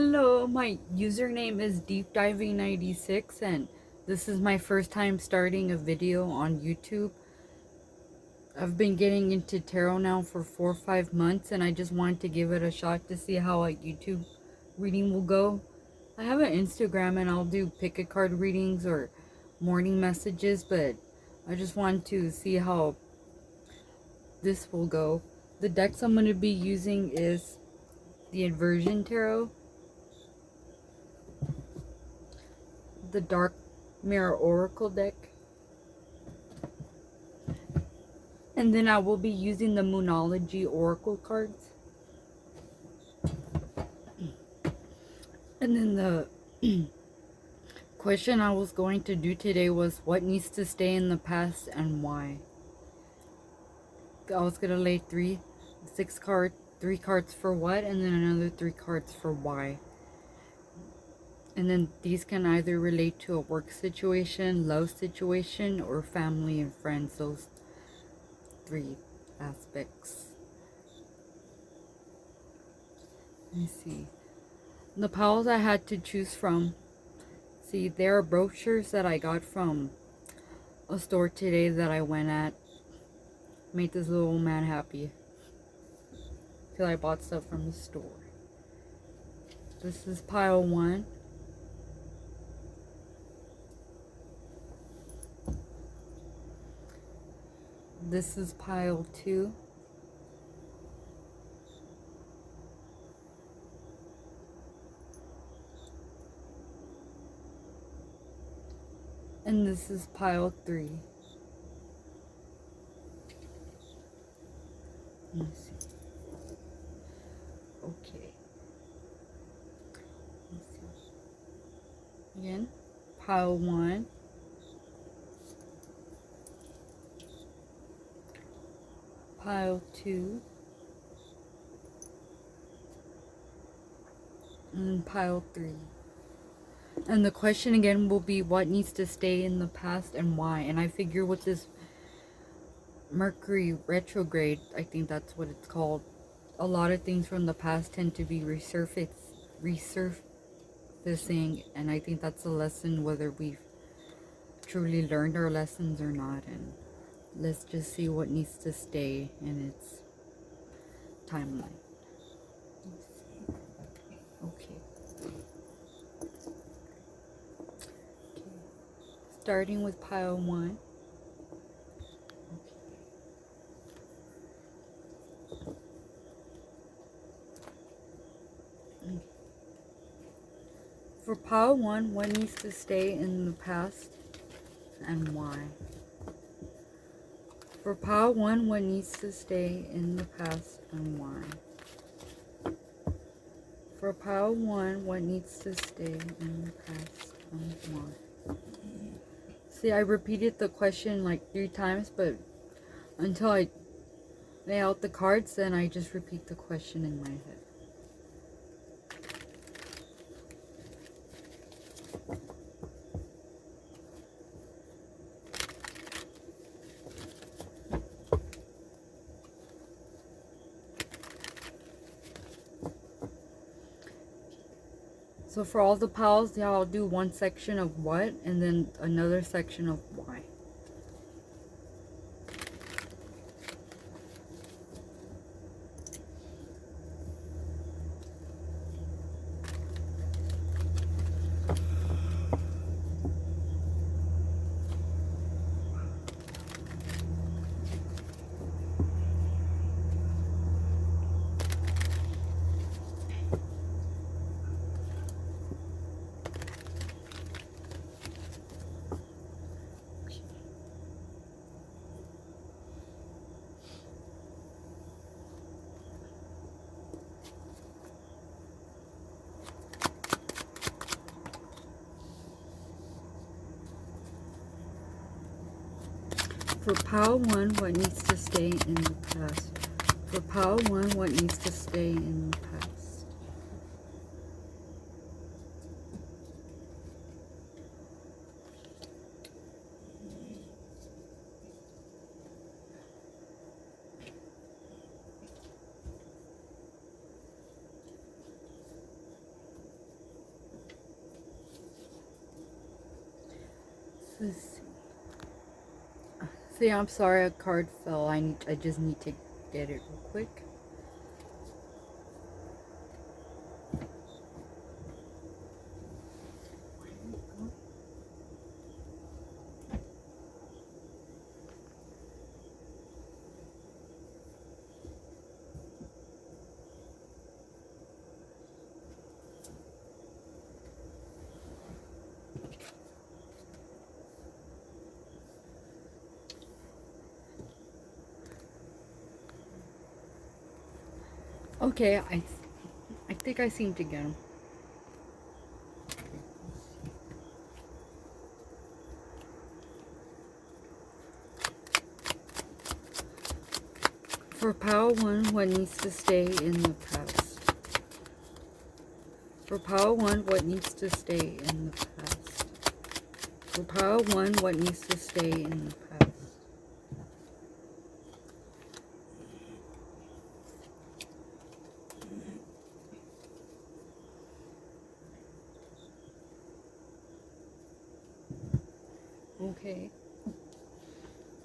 Hello, my username is deepdiving96 and this is my first time starting a video on YouTube. I've been getting into tarot now for 4 or 5 months and I just wanted to give it a shot to see how a YouTube reading will go. I have an Instagram and I'll do pick a card readings or morning messages, but I just wanted to see how this will go. The decks I'm going to be using is the Inversion Tarot, the Dark Mirror Oracle deck, and then I will be using the Moonology Oracle cards. And then the question I was going to do today was what needs to stay in the past and why. I was going to lay 3 cards for what, and then another 3 cards for why. And then these can either relate to a work situation, love situation, or family and friends. Those 3 aspects. Let me see. The piles I had to choose from. See, there are brochures that I got from a store today that I went at. Made this little old man happy. Till I bought stuff from the store. This is pile 1. This is pile 2. And this is pile 3. Let me see. Okay. Let's see. Again, pile 1. Pile 2. And pile 3. And the question again will be what needs to stay in the past and why. And I figure with this Mercury retrograde, I think that's what it's called, a lot of things from the past tend to be resurfacing, and I think that's a lesson whether we've truly learned our lessons or not. And let's just see what needs to stay in its timeline. Okay. Starting with pile 1. For pile 1, what needs to stay in the past and why? For pile 1, what needs to stay in the past and why? For pile 1, what needs to stay in the past and why? See, I repeated the question like 3 times, but until I lay out the cards, then I just repeat the question in my head. So for all the piles, yeah, I'll do one section of what, and then another section of why. For pile 1, what needs to stay in the past? For pile 1, what needs to stay in the past? Let's see. See, I'm sorry a card fell. I just need to get it real quick. Okay, I think I seem to get them. For pile 1, what needs to stay in the past? For pile 1, what needs to stay in the past? For pile 1, what needs to stay in the past? Okay.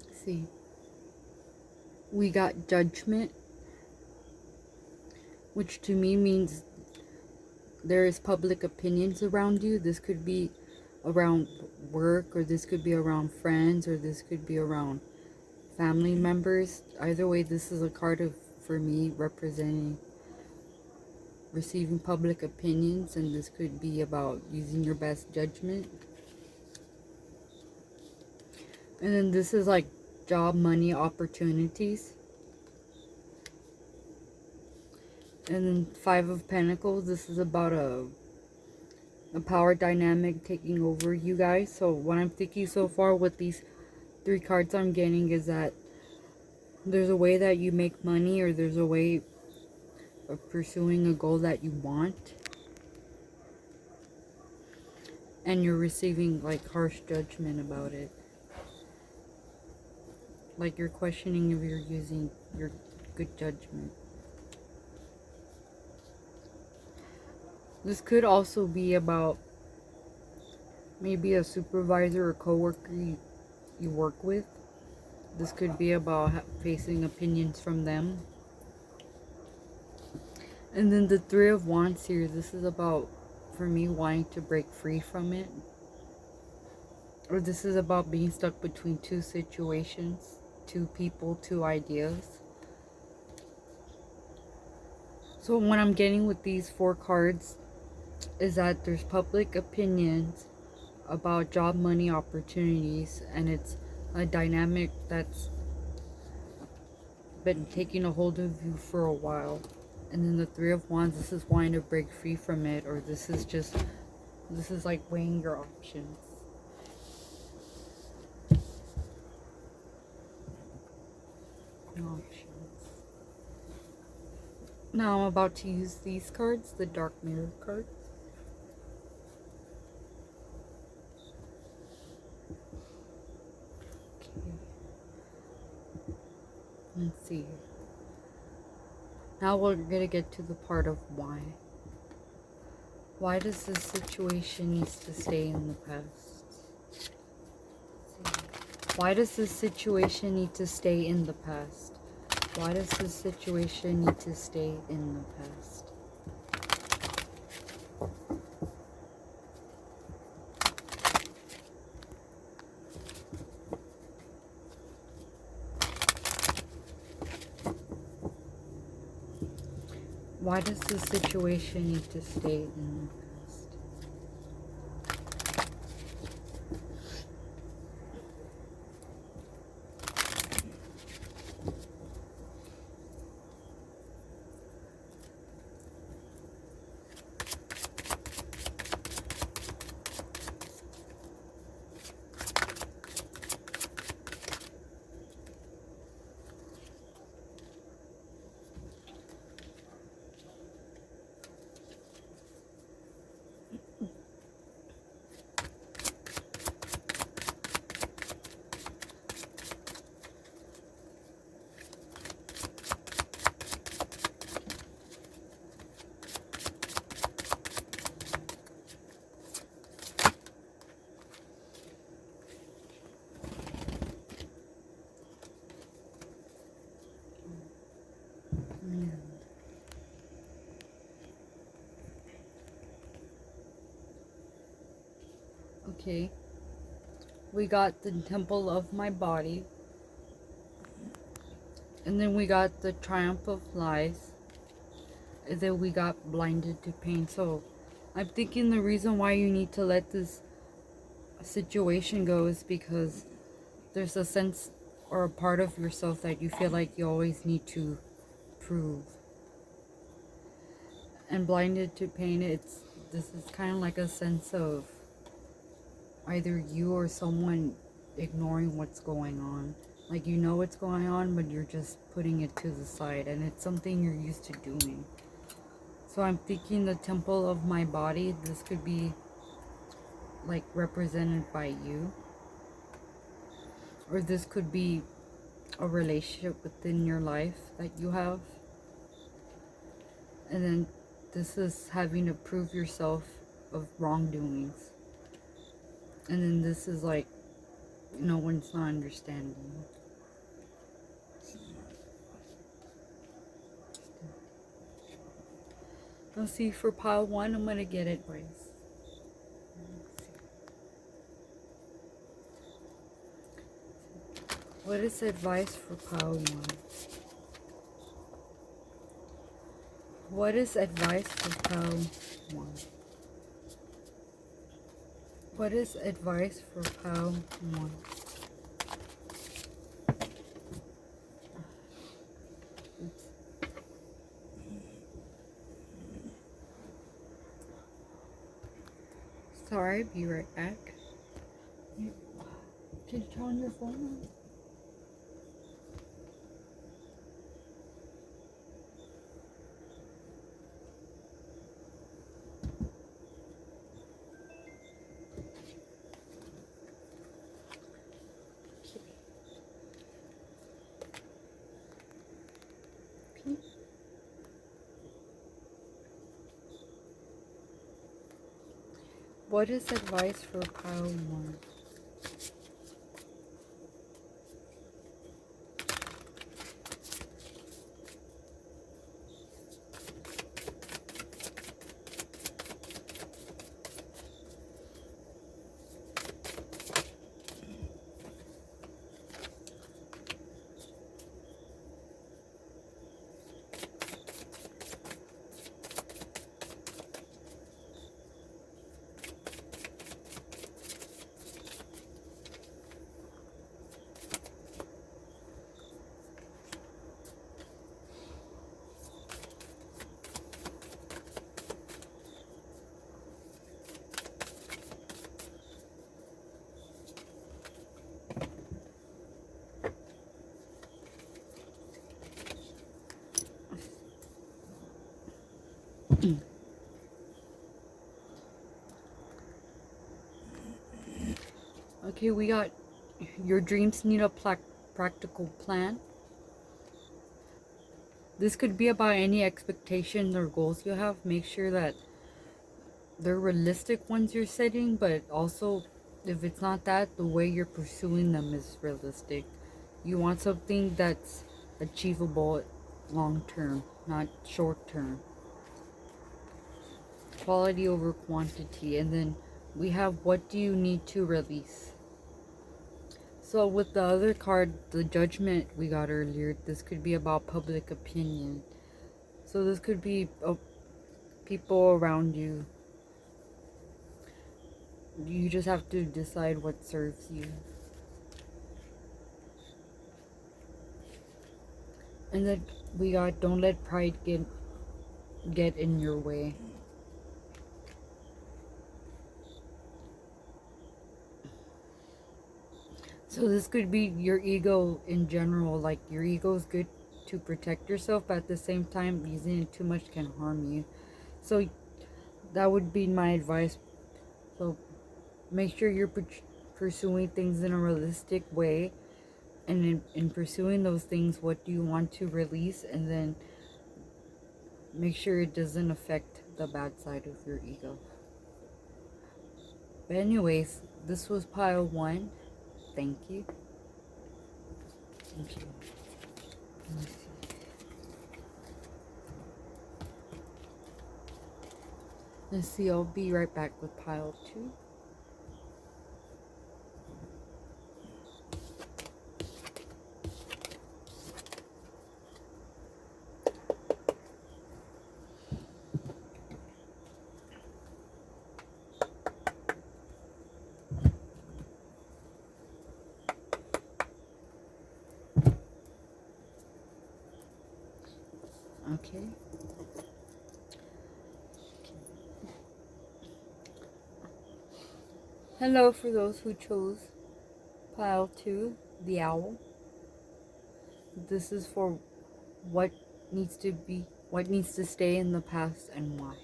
Let's see. We got judgment, which to me means there is public opinions around you. This could be around work, or this could be around friends, or this could be around family members. Either way, this is a card of, for me, representing receiving public opinions, and this could be about using your best judgment. And then this is like job, money, opportunities. And then 5 of Pentacles, this is about a power dynamic taking over you guys. So what I'm thinking so far with these 3 cards I'm getting is that there's a way that you make money, or there's a way of pursuing a goal that you want, and you're receiving like harsh judgment about it. Like you're questioning if you're using your good judgment. This could also be about maybe a supervisor or coworker you work with. This could be about facing opinions from them. And then the 3 of Wands here, this is about, for me, wanting to break free from it. Or this is about being stuck between 2 situations, 2 people, 2 ideas. So what I'm getting with these 4 cards is that there's public opinions about job, money, opportunities, and it's a dynamic that's been taking a hold of you for a while. And then the 3 of Wands, this is wanting to break free from it, or this is like weighing your options. Now I'm about to use these cards, the Dark Mirror cards. Okay. Let's see. Now we're gonna get to the part of why. Why does this situation need to stay in the past? Why does this situation need to stay in the past? Why does this situation need to stay in the past? Why does this situation need to stay in the past? Okay. We got the temple of my body. And then we got the triumph of lies. And then we got blinded to pain. So I'm thinking the reason why you need to let this situation go is because there's a sense or a part of yourself that you feel like you always need to prove. And blinded to pain, this is kind of like a sense of either you or someone ignoring what's going on. Like, you know what's going on, but you're just putting it to the side, and it's something you're used to doing. So I'm thinking the temple of my body, this could be like represented by you, or this could be a relationship within your life that you have, and then this is having to prove yourself of wrongdoings, and then this is like no one's not understanding. Let's see, for pile 1, I'm gonna get advice. What is advice for pile 1? What is advice for pile 1? What is advice for pile 1? Oops. Sorry, be right back. Can you turn on your phone? Okay. What is advice for pile 1? Okay, we got your dreams need a practical plan. This could be about any expectations or goals you have. Make sure that they're realistic ones you're setting, but also if it's not that, the way you're pursuing them is realistic. You want something that's achievable long term, not short term. Quality over quantity. And then we have, what do you need to release? So with the other card, the judgment we got earlier, this could be about public opinion. So this could be people around you. You just have to decide what serves you. And then we got, don't let pride get in your way. So this could be your ego in general. Like, your ego is good to protect yourself, but at the same time, using it too much can harm you. So that would be my advice. So make sure you're pursuing things in a realistic way, and in pursuing those things, what do you want to release, and then make sure it doesn't affect the bad side of your ego. But anyways, this was pile 1. Thank you. Thank you. Let's see, I'll be right back with pile 2. Okay. Hello for those who chose pile 2, the owl. This is for what needs to stay in the past and why.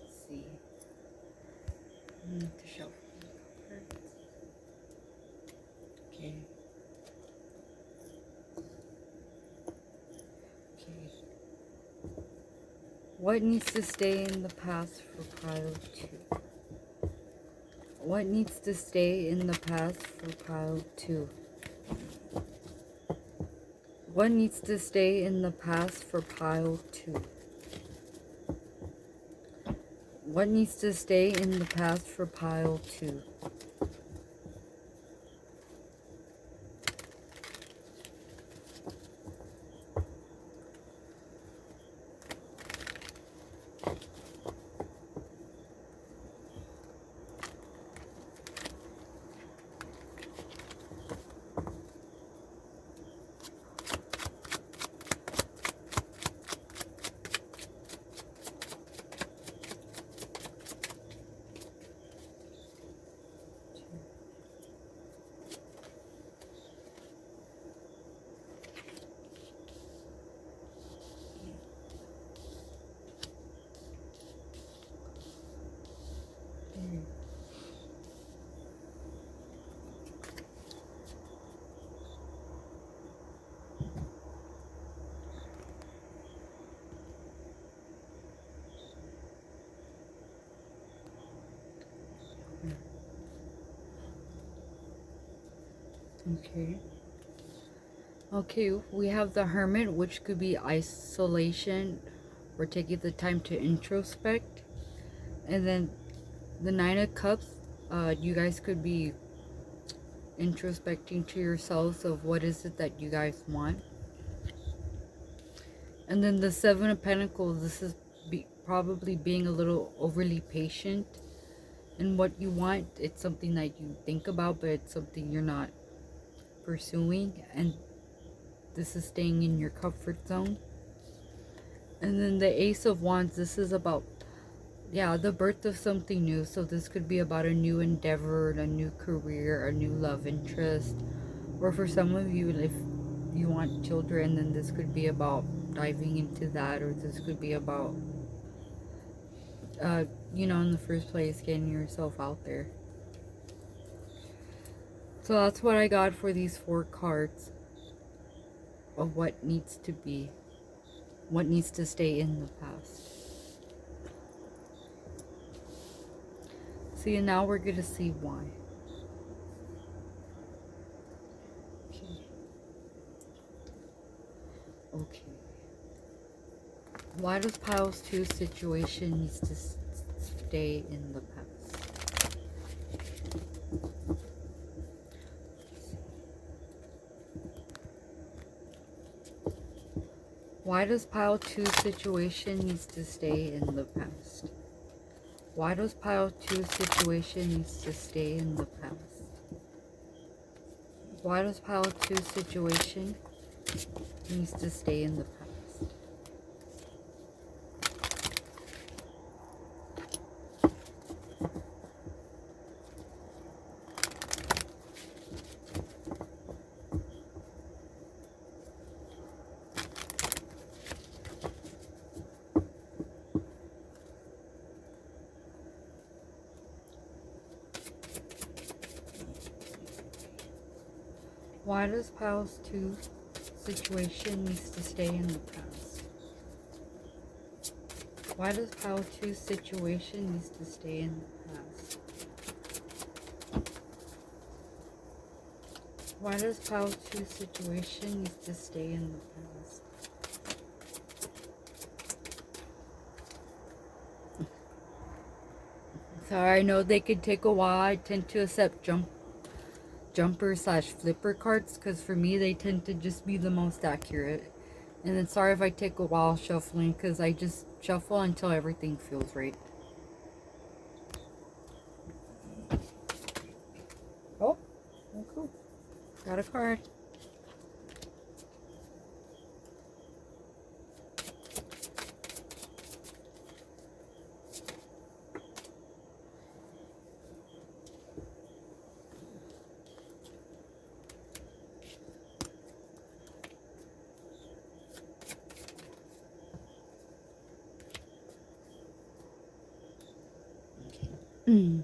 Let's see. I need to shuffle the cards. Okay. Okay. What needs to stay in the past for pile 2? What needs to stay in the past for pile 2? What needs to stay in the past for pile 2? What needs to stay in the past for pile 2? Okay. Okay, we have the Hermit, which could be isolation or taking the time to introspect. And then the Nine of Cups, you guys could be introspecting to yourselves of what is it that you guys want. And then the Seven of Pentacles, this is probably being a little overly patient in what you want. It's something that you think about, but it's something you're not pursuing, and this is staying in your comfort zone. And then the Ace of Wands, this is about, yeah, the birth of something new. So this could be about a new endeavor, a new career, a new love interest. Or for some of you, if you want children, then this could be about diving into that. Or this could be about, you know, in the first place, getting yourself out there. So that's what I got for these 4 cards of what needs to be, what needs to stay in the past. See, and now we're going to see why. Okay. Why does Piles 2 situation needs to stay in the past? Why does Pile 2 situation needs to stay in the past? Why does Pile 2 situation needs to stay in the past? Why does Pile 2 situation needs to stay in the past? Why does Piles 2 situation needs to stay in the past? Why does Pile 2 situation needs to stay in the past? Why does Pile 2 situation needs to stay in the past? Sorry, I know they could take a while. I tend to accept jumper slash flipper cards because for me they tend to just be the most accurate. And then sorry if I take a while shuffling because I just shuffle until everything feels right. Oh, cool. Got a card. See.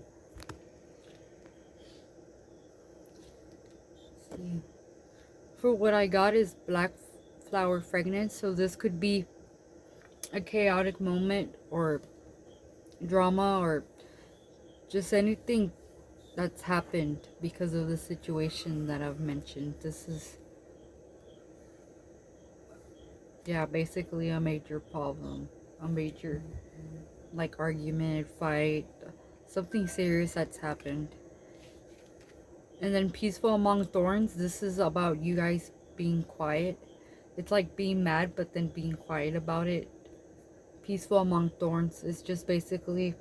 For what I got is black flower fragrance, so this could be a chaotic moment or drama or just anything that's happened because of the situation that I've mentioned. This is, yeah, basically a major problem, a major like argument, fight, something serious that's happened. And then peaceful among thorns, this is about you guys being quiet. It's like being mad but then being quiet about it. Peaceful among thorns is just basically,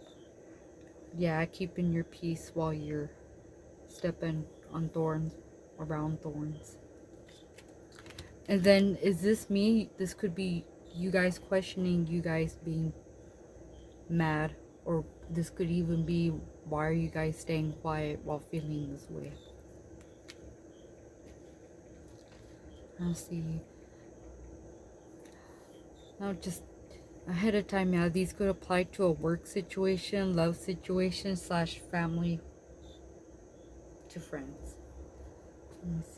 yeah, keeping your peace while you're stepping on thorns, around thorns. And then, is this me? This could be you guys questioning, you guys being mad, or this could even be, why are you guys staying quiet while feeling this way? Let's see. Now, just ahead of time, yeah, these could apply to a work situation, love situation, / family, to friends. Let me see.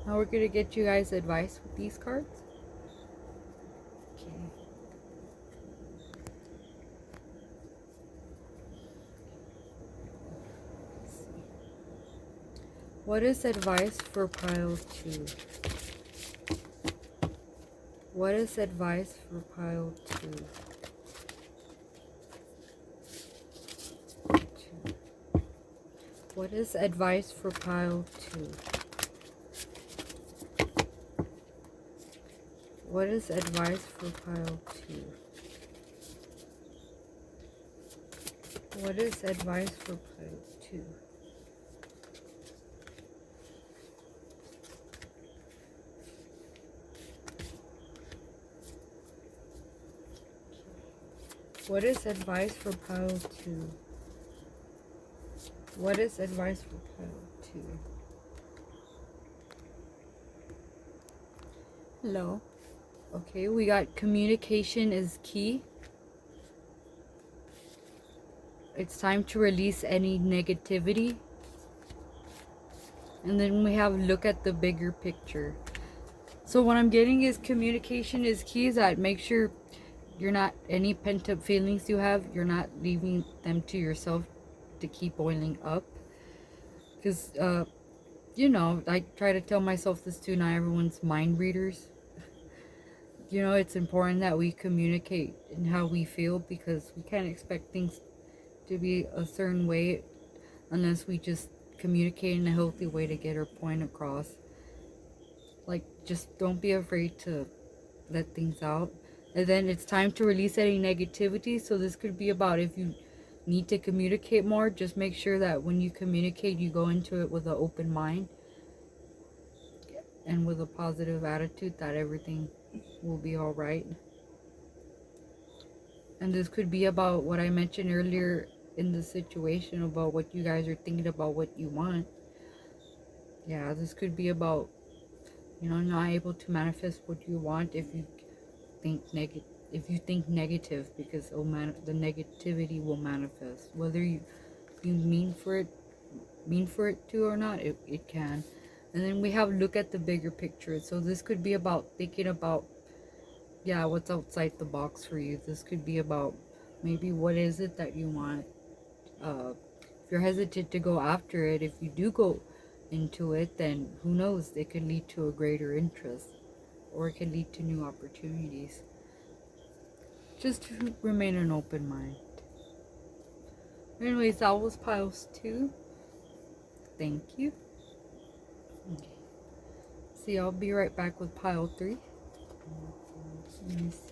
Now we're gonna get you guys advice with these cards. Okay. Let's see. What is advice for pile 2? What is advice for pile 2? What is advice for pile 2? What is advice for pile 2? What is advice for pile 2? What is advice for pile 2? What is advice for pile 2? Hello. Okay, we got communication is key. It's time to release any negativity. And then we have look at the bigger picture. So what I'm getting is communication is key. Is that make sure you're not, any pent up feelings you have, you're not leaving them to yourself to keep boiling up. Because, you know, I try to tell myself this too, not everyone's mind readers. You know, it's important that we communicate in how we feel, because we can't expect things to be a certain way unless we just communicate in a healthy way to get our point across. Like, just don't be afraid to let things out. And then it's time to release any negativity. So this could be about, if you need to communicate more, just make sure that when you communicate, you go into it with an open mind and with a positive attitude that everything will be all right. And this could be about what I mentioned earlier in the situation, about what you guys are thinking about, what you want. Yeah, this could be about, you know, not able to manifest what you want if you think negative, because the negativity will manifest, whether you mean for it to or not. It can. And then we have look at the bigger picture. So this could be about thinking about, yeah, what's outside the box for you. This could be about maybe what is it that you want. If you're hesitant to go after it, if you do go into it, then who knows, it could lead to a greater interest, or it can lead to new opportunities. Just to remain an open mind. Anyways, that was piles 2. Thank you. Okay. See, I'll be right back with pile 3. Let me see.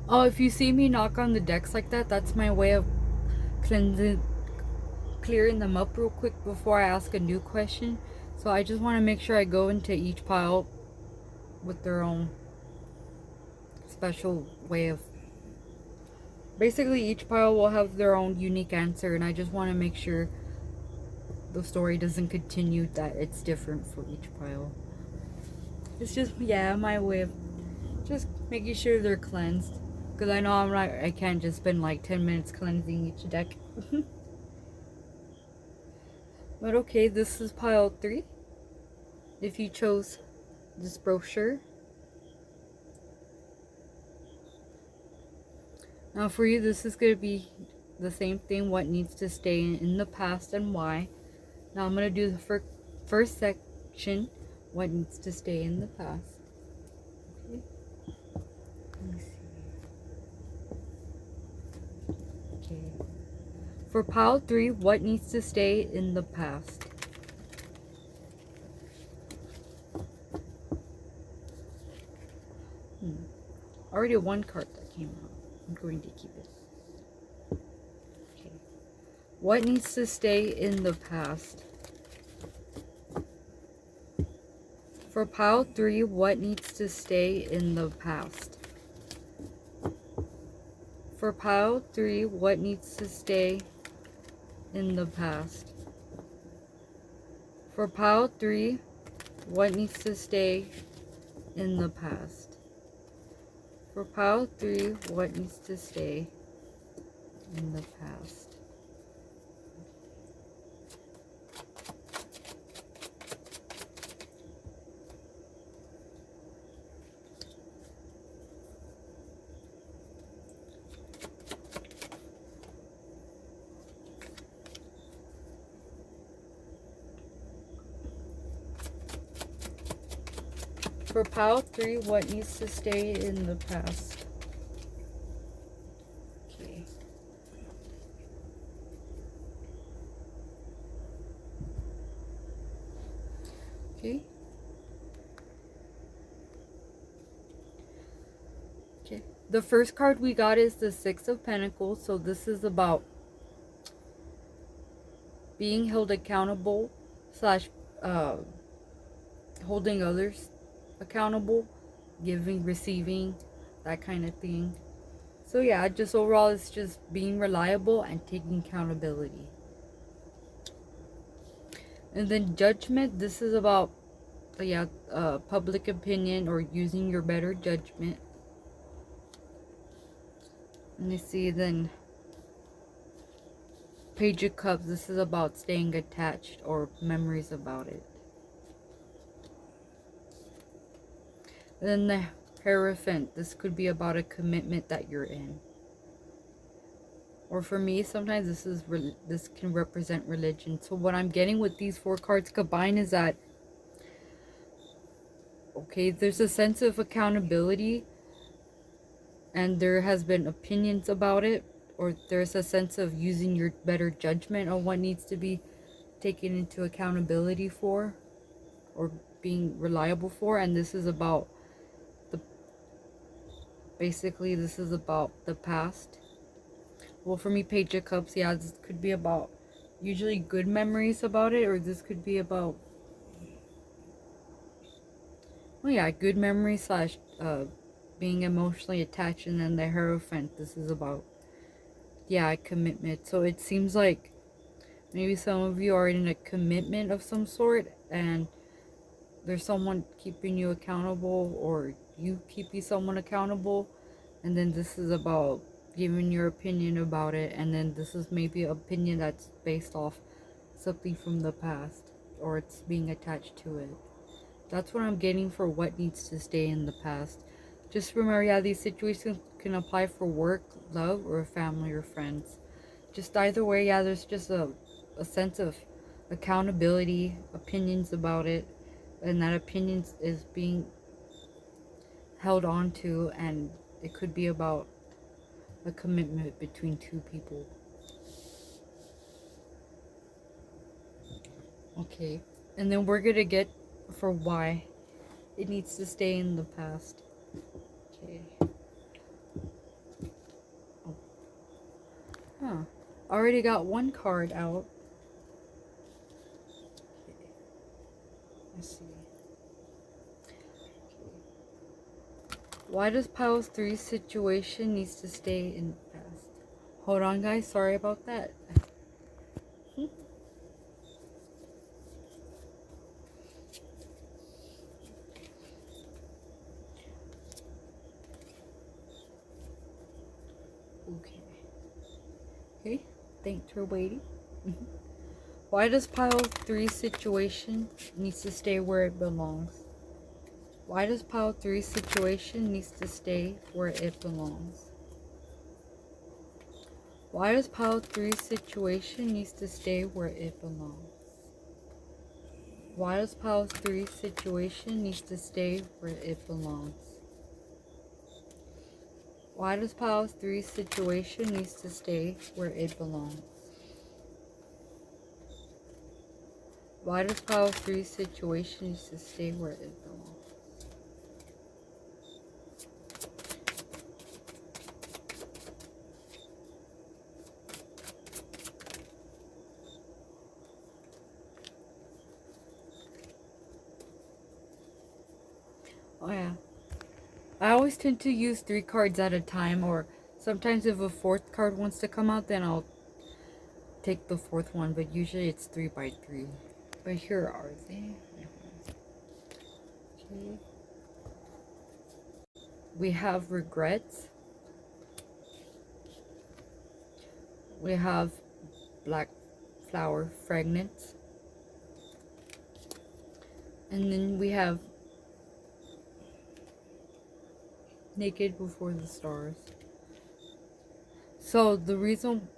Oh, if you see me knock on the decks like that, that's my way of clearing them up real quick before I ask a new question. So I just want to make sure I go into each pile with their own special way of... Basically, each pile will have their own unique answer, and I just want to make sure the story doesn't continue, that it's different for each pile. It's just, yeah, my way of just making sure they're cleansed. Because I know I can't just spend like 10 minutes cleansing each deck. But okay, this is pile 3. If you chose this brochure. Now for you, this is going to be the same thing. What needs to stay in the past and why. Now I'm going to do the first section. What needs to stay in the past. Okay. Let me see. Okay. For pile 3, what needs to stay in the past? Already one card that came out. I'm going to keep it. Okay. What needs to stay in the past? For pile 3, what needs to stay in the past? For pile 3, what needs to stay in the past? For pile 3, what needs to stay in the past? For pile 3, what needs to stay in the past? For pile 3, what needs to stay in the past? Okay. Okay. Okay. The first card we got is the Six of Pentacles. So this is about being held accountable slash holding others accountable, giving, receiving, that kind of thing. So yeah, just overall it's just being reliable and taking accountability. And then Judgment, this is about public opinion or using your better judgment. And you see then Page of Cups, this is about staying attached or memories about it. And then the Hierophant, this could be about a commitment that you're in. Or for me, sometimes this can represent religion. So what I'm getting with these 4 cards combined is that, okay, there's a sense of accountability and there has been opinions about it, or there's a sense of using your better judgment on what needs to be taken into accountability for or being reliable for. And this is about basically this is about the past. Well, for me, Page of Cups, yeah, this could be about usually good memories about it, or this could be about, well, yeah, good memories slash being emotionally attached. And then the Hierophant, this is about, yeah, commitment. So it seems like maybe some of you are in a commitment of some sort and there's someone keeping you accountable, or you keeping someone accountable, and then this is about giving your opinion about it, and then this is maybe an opinion that's based off something from the past, or it's being attached to it. That's what I'm getting for what needs to stay in the past. Just remember, yeah, these situations can apply for work, love, or family or friends. Just either way, yeah, there's just a sense of accountability, opinions about it, and that opinion is being held on to, and it could be about a commitment between 2 people. Okay, and then we're gonna get for why it needs to stay in the past. Okay. Already got one card out. Let's see. Why does pile 3 situation needs to stay in the past? Hold on, guys. Sorry about that. Okay. Okay. Thanks for waiting. Why does pile 3 situation needs to stay where it belongs? Why does pile 3 situation needs to stay where it belongs? Why does pile 3 situation needs to stay where it belongs? Why does pile 3 situation needs to stay where it belongs? Why does pile 3 situation needs to stay where it belongs? Why does pile 3 situation needs to stay where it belongs? Oh yeah. I always tend to use 3 cards at a time, or sometimes if a 4th card wants to come out, then I'll take the 4th one, but usually it's 3 by 3. But here are they. Okay. We have regrets. We have black flower fragments. And then we have naked before the stars. So the reason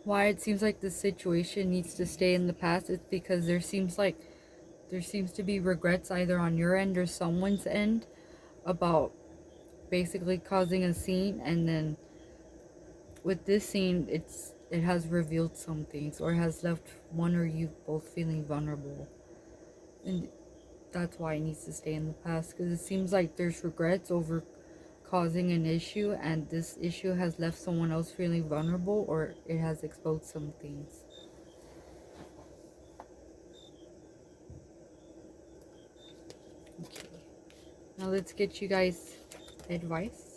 why it seems like the situation needs to stay in the past is because there seems to be regrets either on your end or someone's end about basically causing a scene, and then with this scene it has revealed some things, or has left one or you both feeling vulnerable, and that's why it needs to stay in the past, because it seems like there's regrets over causing an issue, and this issue has left someone else feeling vulnerable, or it has exposed some things. Okay, now let's get you guys advice.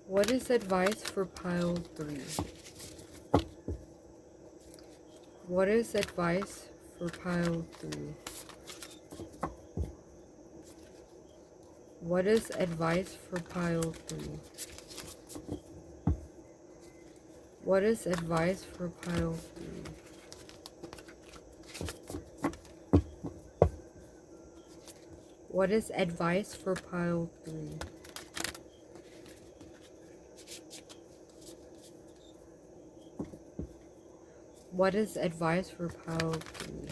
What is advice for pile 3? What is advice for pile 3? What is advice for pile 3? What is advice for pile 3? What is advice for pile 3? What is advice for pile 3?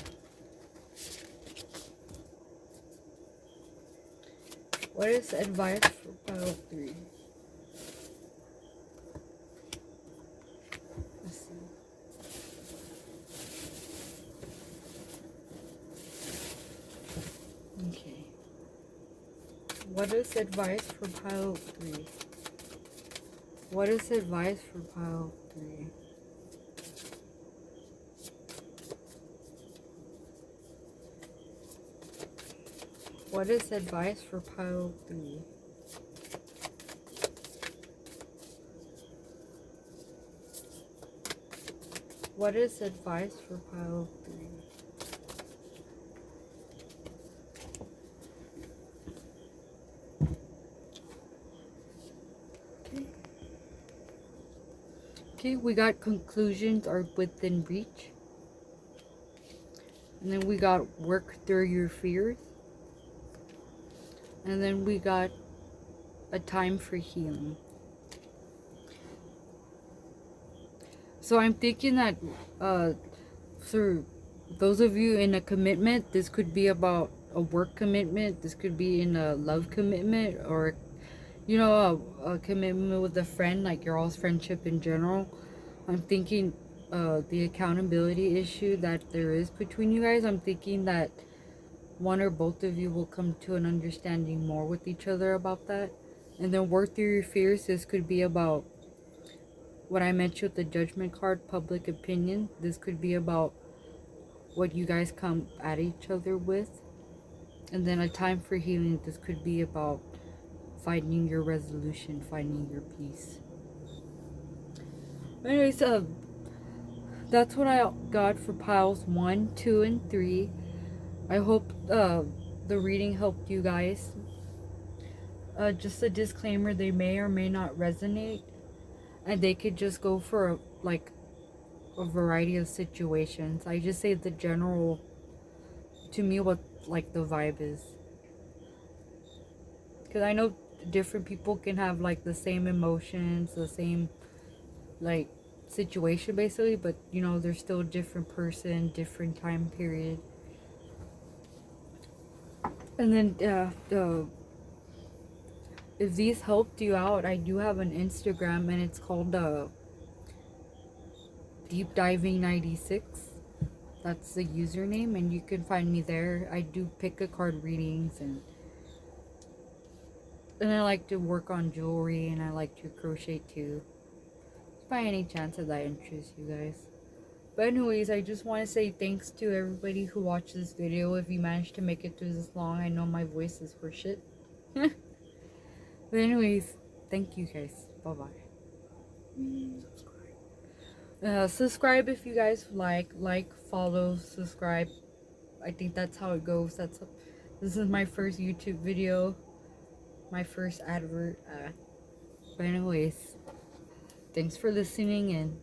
What is advice for pile 3? Let's see. Okay. What is advice for pile 3? What is advice for pile 3? What is advice for pile 3? What is advice for pile 3? Okay. Okay, we got conclusions are within reach. And then we got work through your fears. And then we got a time for healing. So I'm thinking that for those of you in a commitment, this could be about a work commitment. This could be in a love commitment, or you know, a commitment with a friend, like your all's friendship in general. I'm thinking the accountability issue that there is between you guys. I'm thinking that one or both of you will come to an understanding more with each other about that, and then work through your fears. This could be about what I mentioned with the judgment card, public opinion. This could be about what you guys come at each other with. And then a time for healing. This could be about finding your resolution, finding your peace. Anyways, that's what I got for piles 1, 2, and 3. I hope the reading helped you guys. Just a disclaimer, they may or may not resonate, and they could just go for a variety of situations. I just say the general, to me, what like the vibe is, because I know different people can have like the same emotions, the same like situation basically, but you know, they're still a different person, different time period. And then if these helped you out, I do have an Instagram, and it's called Deep Diving 96. That's the username, and you can find me there. I do pick a card readings, and I like to work on jewelry, and I like to crochet too. By any chance that interests you guys. But anyways, I just want to say thanks to everybody who watched this video. If you managed to make it through this long, I know my voice is for shit. But anyways, thank you guys. Bye bye. Subscribe if you guys like, follow, subscribe. I think that's how it goes. This is my first YouTube video, my first advert. But anyways, thanks for listening, and